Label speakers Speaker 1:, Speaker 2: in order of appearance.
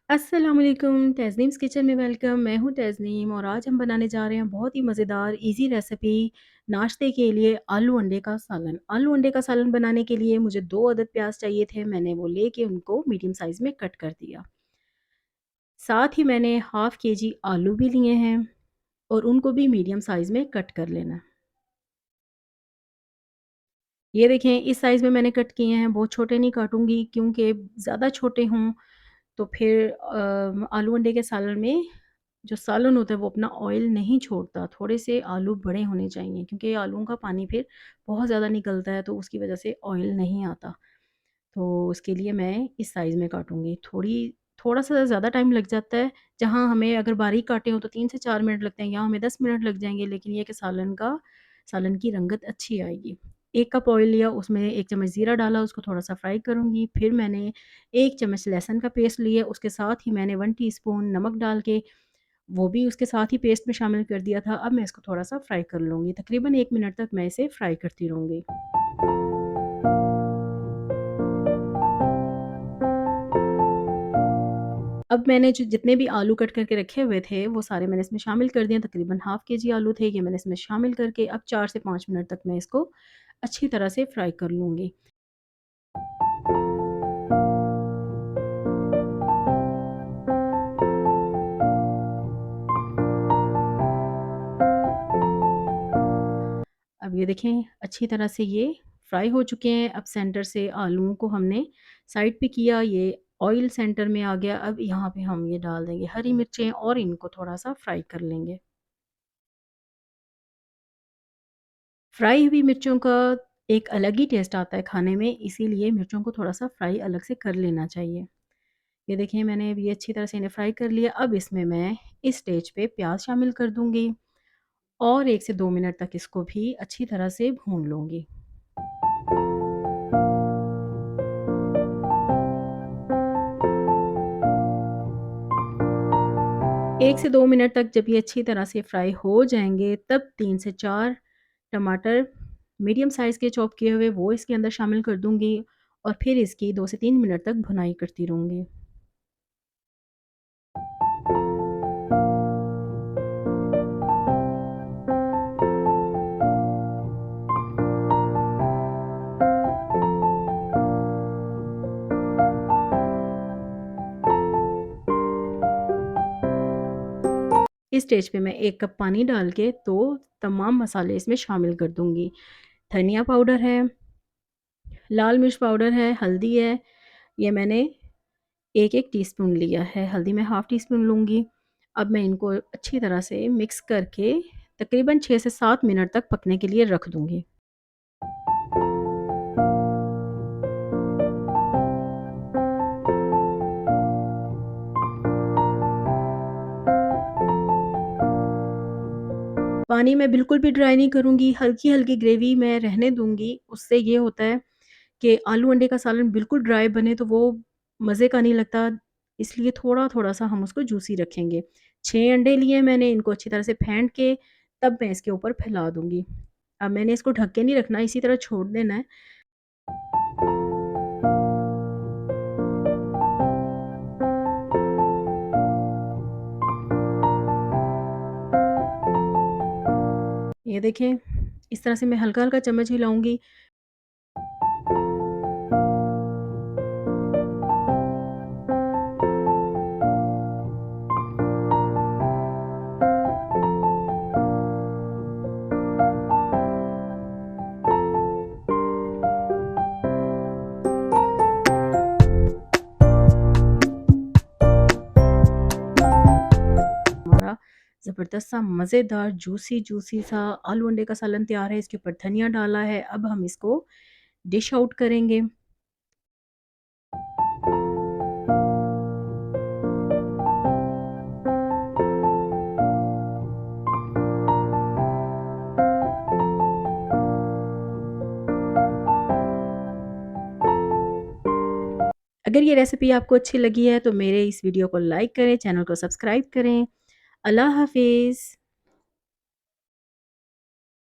Speaker 1: अस्सलाम वालेकुम, तज़नीम्स किचन में वेलकम। मैं हूँ तज़नीम और आज हम बनाने जा रहे हैं बहुत ही मज़ेदार ईज़ी रेसिपी नाश्ते के लिए आलू अंडे का सालन। आलू अंडे का सालन बनाने के लिए मुझे 2 अदद प्याज़ चाहिए थे। मैंने वो लेके उनको मीडियम साइज़ में कट कर दिया। साथ ही मैंने हाफ़ केजी आलू भी लिए हैं और उनको भी मीडियम साइज़ में कट कर लेना। ये देखें इस साइज़ में मैंने कट किए हैं, बहुत छोटे नहीं काटूँगी क्योंकि ज़्यादा छोटे हों तो फिर आलू अंडे के सालन में जो सालन होता है वो अपना ऑयल नहीं छोड़ता। थोड़े से आलू बड़े होने चाहिए क्योंकि आलूओं का पानी फिर बहुत ज़्यादा निकलता है तो उसकी वज़ह से ऑयल नहीं आता। तो उसके लिए मैं इस साइज़ में काटूँगी। थोड़ा-सा ज़्यादा टाइम लग जाता है, जहाँ हमें अगर बारीक काटे हो तो 3 से 4 मिनट लगते हैं, यहाँ हमें 10 मिनट लग जाएँगे, लेकिन ये है कि सालन की रंगत अच्छी आएगी। 1 कप ऑयल लिया, उसमें 1 चम्मच ज़ीरा डाला, उसको थोड़ा-सा फ्राई करूँगी। फिर मैंने 1 चम्मच लहसुन का पेस्ट लिया, उसके साथ ही मैंने 1 टीस्पून नमक डाल के वो भी उसके साथ ही पेस्ट में शामिल कर दिया था। अब मैं इसको थोड़ा-सा फ्राई कर लूँगी। तकरीबन 1 मिनट तक मैं इसे फ्राई करती रहूँगी। अब मैंने जो जितने भी आलू कट करके रखे हुए थे, वो सारे मैंने इसमें शामिल कर दिए। तकरीबन हाफ़ केजी आलू थे, ये मैंने इसमें शामिल करके अब 4 से 5 मिनट तक मैं इसको अच्छी तरह से फ्राई कर लूँगी। अब ये देखें अच्छी तरह से ये फ्राई हो चुके हैं। अब सेंटर से आलूओं को हमने साइड पे किया, ये ऑयल सेंटर में आ गया। अब यहाँ पे हम ये डाल देंगे हरी मिर्चें और इनको थोड़ा-सा फ्राई कर लेंगे। फ्राई हुई मिर्चों का एक अलग ही टेस्ट आता है खाने में, इसीलिए मिर्चों को थोड़ा-सा फ्राई अलग से कर लेना चाहिए। ये देखिए मैंने अब ये अच्छी तरह से इन्हें फ्राई कर लिया। अब इसमें मैं इस स्टेज पे प्याज़ शामिल कर दूँगी और 1 से 2 मिनट तक इसको भी अच्छी तरह से भून लूँगी। 1 से 2 मिनट तक जब ये अच्छी तरह से फ्राई हो जाएँगे, तब 3 से 4 टमाटर मीडियम साइज़ के चॉप किए हुए वो इसके अंदर शामिल कर दूँगी और फिर इसकी 2 से 3 मिनट तक भुनाई करती रहूँगी। इस स्टेज पे मैं 1 कप पानी डाल के तो तमाम मसाले इसमें शामिल कर दूँगी। धनिया पाउडर है, लाल मिर्च पाउडर है, हल्दी है, ये मैंने 1-1 टीस्पून लिया है, हल्दी मैं हाफ़ टीस्पून लूँगी। अब मैं इनको अच्छी तरह से मिक्स करके तकरीबन 6 से 7 मिनट तक पकने के लिए रख दूँगी। पानी मैं बिल्कुल भी ड्राई नहीं करूँगी, हल्की-हल्की ग्रेवी मैं रहने दूँगी। उससे ये होता है कि आलू अंडे का सालन बिल्कुल ड्राई बने तो वो मज़े का नहीं लगता, इसलिए थोड़ा-थोड़ा सा हम उसको जूसी रखेंगे। 6 अंडे लिए मैंने, इनको अच्छी तरह से फेंट के तब मैं इसके ऊपर फैला दूँगी। अब मैंने इसको ढक के नहीं रखना, इसी तरह छोड़ देना है। ये देखें, इस तरह से मैं हल्का-हल्का चम्मच हिलाऊँगी। हमारा ज़बरदस्त सा मज़ेदार जूसी-जूसी सा आलू अंडे का सालन तैयार है। इसके ऊपर धनिया डाला है। अब हम इसको डिश आउट करेंगे। अगर ये रेसिपी आपको अच्छी लगी है तो मेरे इस वीडियो को लाइक करें, चैनल को सब्सक्राइब करें। अल्लाह हाफ़िज़।